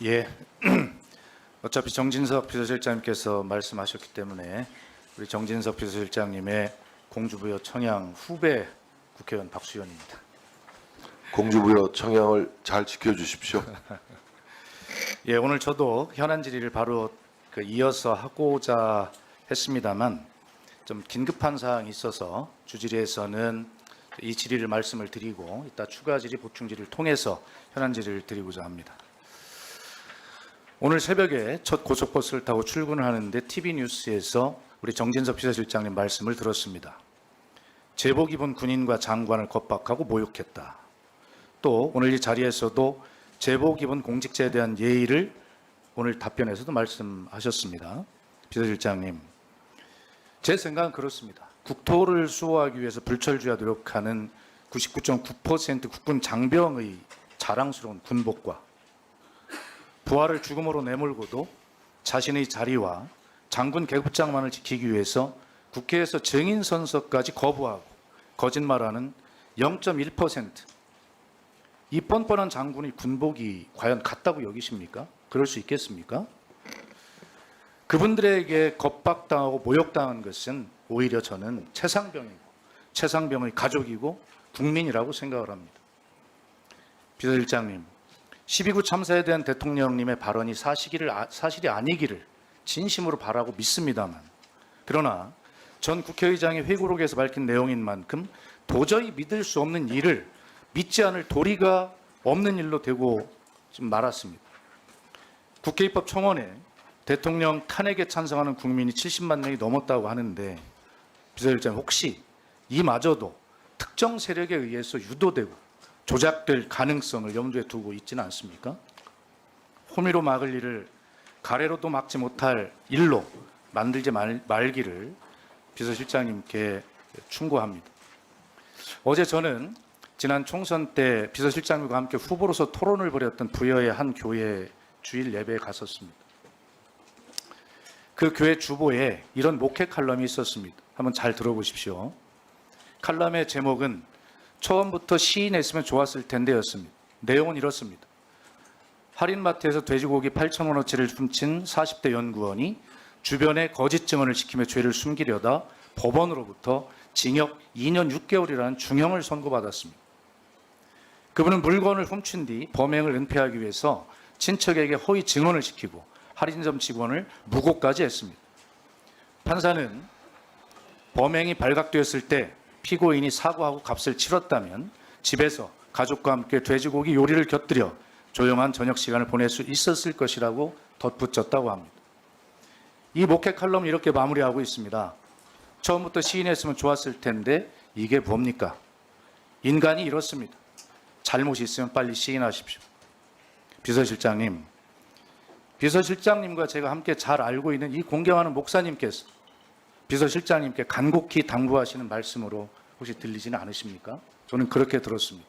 예. 어차피 정진석 비서실장님께서 말씀하셨기 때문에 우리 정진석 비서실장님의 공주부여 청양 후배 국회의원 박수현입니다. 공주부여 청양을 잘 지켜주십시오. 예, 오늘 저도 현안 질의를 바로 이어서 하고자 했습니다만 좀 긴급한 사항이 있어서 주질의에서는 이 질의를 말씀을 드리고 이따 추가 질의, 보충 질의를 통해서 현안 질의를 드리고자 합니다. 오늘 새벽에 첫 고속버스를 타고 출근을 하는데 TV뉴스에서 우리 정진석 비서실장님 말씀을 들었습니다. 제복 입은 군인과 장관을 겁박하고 모욕했다. 또 오늘 이 자리에서도 제복 입은 공직자에 대한 예의를 오늘 답변에서도 말씀하셨습니다. 비서실장님, 제 생각은 그렇습니다. 국토를 수호하기 위해서 불철주야 노력하는 99.9% 국군 장병의 자랑스러운 군복과 부하를 죽음으로 내몰고도 자신의 자리와 장군 계급장만을 지키기 위해서 국회에서 증인 선서까지 거부하고 거짓말하는 0.1%, 이 뻔뻔한 장군의 군복이 과연 같다고 여기십니까? 그럴 수 있겠습니까? 그분들에게 겁박당하고 모욕당한 것은 오히려 저는 최상병이고 최상병의 가족이고 국민이라고 생각을 합니다. 비서실장님, 12구 참사에 대한 대통령님의 발언이 사실이 아니기를 진심으로 바라고 믿습니다만, 그러나 전 국회의장이 회고록에서 밝힌 내용인 만큼 도저히 믿을 수 없는 일을 믿지 않을 도리가 없는 일로 되고 좀 말았습니다. 국회 입법 청원에 대통령 탄핵에 찬성하는 국민이 70만 명이 넘었다고 하는데, 비서실장 혹시 이마저도 특정 세력에 의해서 유도되고 조작될 가능성을 염두에 두고 있지는 않습니까? 호미로 막을 일을 가래로도 막지 못할 일로 만들지 말기를 비서실장님께 충고합니다. 어제 저는 지난 총선 때 비서실장님과 함께 후보로서 토론을 벌였던 부여의 한 교회 주일 예배에 갔었습니다. 그 교회 주보에 이런 목회 칼럼이 있었습니다. 한번 잘 들어보십시오. 칼럼의 제목은 처음부터 시인했으면 좋았을 텐데였습니다. 내용은 이렇습니다. 할인마트에서 돼지고기 8,000원어치를 훔친 40대 연구원이 주변에 거짓 증언을 지키며 죄를 숨기려다 법원으로부터 징역 2년 6개월이라는 중형을 선고받았습니다. 그분은 물건을 훔친 뒤 범행을 은폐하기 위해서 친척에게 허위 증언을 시키고 할인점 직원을 무고까지 했습니다. 판사는 범행이 발각되었을 때 피고인이 사과하고 값을 치렀다면 집에서 가족과 함께 돼지고기 요리를 곁들여 조용한 저녁 시간을 보낼 수 있었을 것이라고 덧붙였다고 합니다. 이 목회 칼럼을 이렇게 마무리하고 있습니다. 처음부터 시인했으면 좋았을 텐데 이게 뭡니까? 인간이 이렇습니다. 잘못이 있으면 빨리 시인하십시오. 비서실장님, 비서실장님과 제가 함께 잘 알고 있는 이 공경하는 목사님께서 비서실장님께 간곡히 당부하시는 말씀으로 혹시 들리지는 않으십니까? 저는 그렇게 들었습니다.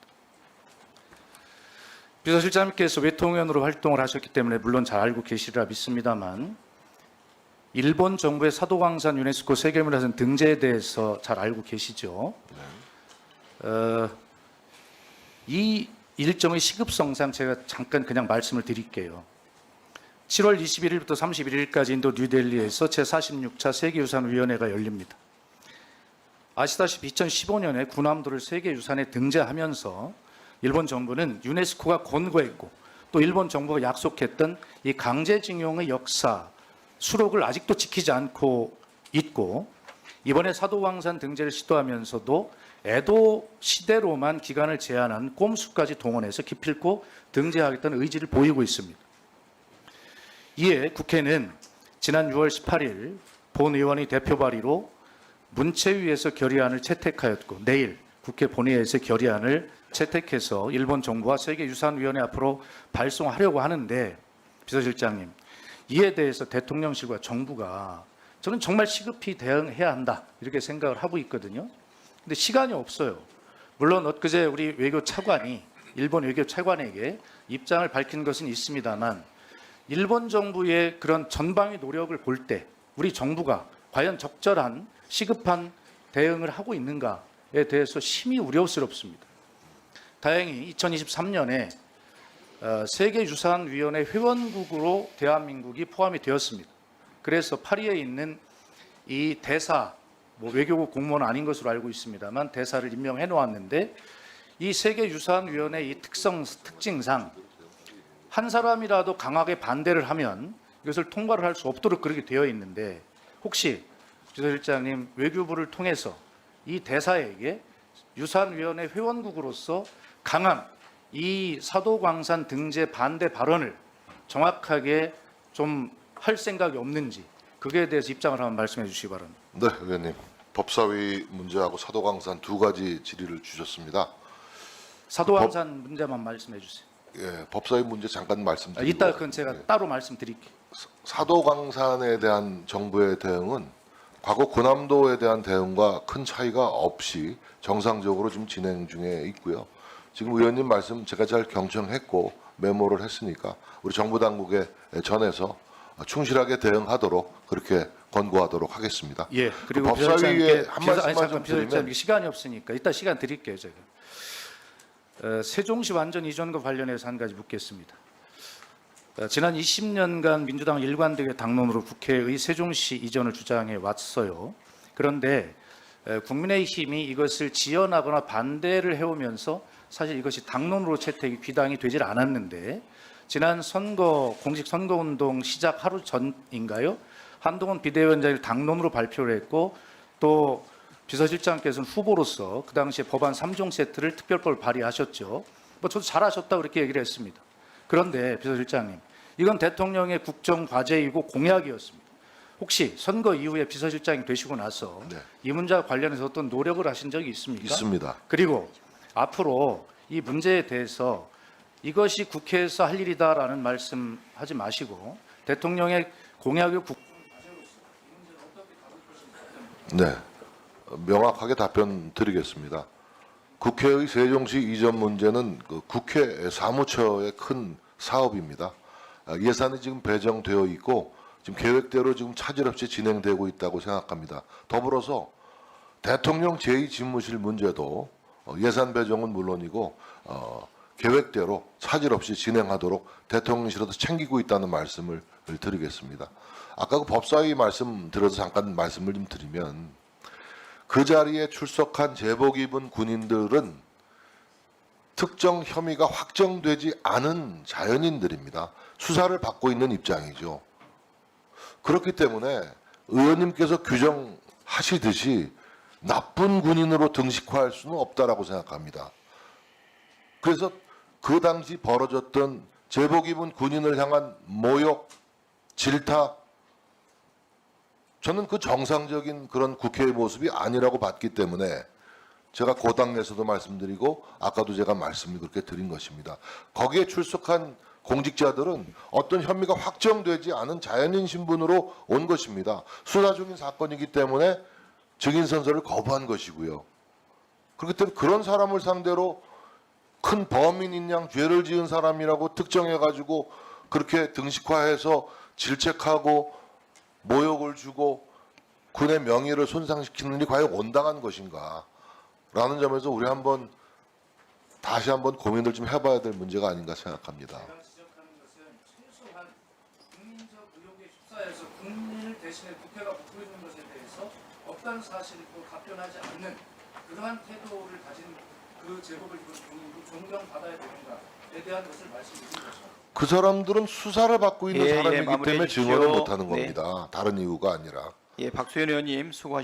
비서실장님께서 외통위원으로 활동을 하셨기 때문에 물론 잘 알고 계시리라 믿습니다만, 일본 정부의 사도광산 유네스코 세계문화유산 등재에 대해서 잘 알고 계시죠? 이 일정의 시급성상 제가 잠깐 그냥 말씀을 드릴게요. 7월 21일부터 31일까지 인도 뉴델리에서 제46차 세계유산위원회가 열립니다. 아시다시피 2015년에 군함도를 세계유산에 등재하면서 일본 정부는 유네스코가 권고했고 또 일본 정부가 약속했던 이 강제징용의 역사 수록을 아직도 지키지 않고 있고, 이번에 사도광산 등재를 시도하면서도 에도 시대로만 기간을 제한한 꼼수까지 동원해서 기필코 등재하겠다는 의지를 보이고 있습니다. 이에 국회는 지난 6월 18일 본 의원의 대표 발의로 문체위에서 결의안을 채택하였고, 내일 국회 본회의에서 결의안을 채택해서 일본 정부와 세계유산위원회 앞으로 발송하려고 하는데, 비서실장님, 이에 대해서 대통령실과 정부가 저는 정말 시급히 대응해야 한다 이렇게 생각을 하고 있거든요. 근데 시간이 없어요. 물론 엊그제 우리 외교차관이 일본 외교차관에게 입장을 밝힌 것은 있습니다만, 일본 정부의 그런 전방위 노력을 볼 때 우리 정부가 과연 적절한 시급한 대응을 하고 있는가에 대해서 심히 우려스럽습니다. 다행히 2023년에 세계유산위원회 회원국으로 대한민국이 포함이 되었습니다. 그래서 파리에 있는 이 대사, 외교국 공무원은 아닌 것으로 알고 있습니다만 대사를 임명해 놓았는데 이 세계유산위원회 이 특징상 한 사람이라도 강하게 반대를 하면 이것을 통과를 할 수 없도록 그렇게 되어 있는데 혹시 비서실장님 외교부를 통해서 이 대사에게 유산위원회 회원국으로서 강한 이 사도광산 등재 반대 발언을 정확하게 좀 할 생각이 없는지 그거에 대해서 입장을 한번 말씀해 주시기 바랍니다. 네, 의원님. 법사위 문제하고 사도광산 두 가지 질의를 주셨습니다. 사도광산 문제만 말씀해 주세요. 예, 법사위 문제 잠깐 말씀드리고 이따 그건 제가 따로 말씀드릴게요. 사도광산에 대한 정부의 대응은 과거 고남도에 대한 대응과 큰 차이가 없이 정상적으로 지금 진행 중에 있고요. 지금 의원님 말씀 제가 잘 경청했고 메모를 했으니까 우리 정부 당국에 전해서 충실하게 대응하도록 그렇게 권고하도록 하겠습니다. 예. 그리고 법사위에 한 말씀만 좀 비서실장님 드리면 시간이 없으니까 이따 시간 드릴게요, 제가. 세종시 완전 이전과 관련해서 한 가지 묻겠습니다. 지난 20년간 민주당 일관되게 당론으로 국회의 세종시 이전을 주장해 왔어요. 그런데 국민의힘이 이것을 지연하거나 반대를 해오면서 사실 이것이 당론으로 채택이 귀당이 되질 않았는데 지난 공식 선거운동 시작 하루 전인가요? 한동훈 비대위원장이 당론으로 발표를 했고 또 비서실장께서는 후보로서 그 당시에 법안 3종 세트를 특별법을 발의하셨죠. 저도 잘하셨다고 그렇게 얘기를 했습니다. 그런데 비서실장님, 이건 대통령의 국정 과제이고 공약이었습니다. 혹시 선거 이후에 비서실장이 되시고 나서 네. 이 문제와 관련해서 어떤 노력을 하신 적이 있습니까? 있습니다. 그리고 앞으로 이 문제에 대해서 이것이 국회에서 할 일이다라는 말씀하지 마시고 대통령의 공약의 네, 명확하게 답변 드리겠습니다. 국회의 세종시 이전 문제는 그 국회 사무처의 큰 사업입니다. 예산이 지금 배정되어 있고 지금 계획대로 지금 차질 없이 진행되고 있다고 생각합니다. 더불어서 대통령 제2집무실 문제도 예산 배정은 물론이고 계획대로 차질 없이 진행하도록 대통령실에서 챙기고 있다는 말씀을 드리겠습니다. 아까 그 법사위 말씀 들어서 잠깐 말씀을 좀 드리면 그 자리에 출석한 제복 입은 군인들은 특정 혐의가 확정되지 않은 자연인들입니다. 수사를 받고 있는 입장이죠. 그렇기 때문에 의원님께서 규정하시듯이 나쁜 군인으로 등식화할 수는 없다라고 생각합니다. 그래서 그 당시 벌어졌던 제복 입은 군인을 향한 모욕, 질타, 저는 그 정상적인 그런 국회의 모습이 아니라고 봤기 때문에 제가 고당내에서도 말씀드리고 아까도 제가 말씀을 그렇게 드린 것입니다. 거기에 출석한 공직자들은 어떤 혐의가 확정되지 않은 자연인 신분으로 온 것입니다. 수사 중인 사건이기 때문에 증인 선서를 거부한 것이고요. 그렇기 때문에 그런 사람을 상대로 큰 범인인 양 죄를 지은 사람이라고 특정해가지고 그렇게 등식화해서 질책하고 모욕을 주고 군의 명예를 손상시키는 일이 과연 온당한 것인가 라는 점에서 우리 다시 한번 고민을 좀 해봐야 될 문제가 아닌가 생각합니다. 제가 지적하는 것은 최소한 국민적 의혹에 휩싸여서 국민을 대신해 국회가 묻고 있는 것에 대해서 없다는 사실을 답변하지 않는 그러한 태도를 가진 그 제복을 입은 군인도 존경받아야 되는가에 대한 것을 말씀드린 거죠. 그 사람들은 수사를 받고 있는 사람이기 때문에 마무리해 주십시오. 증언을 못하는 네. 겁니다. 다른 이유가 아니라. 박수현 의원님 수고하셨습니다.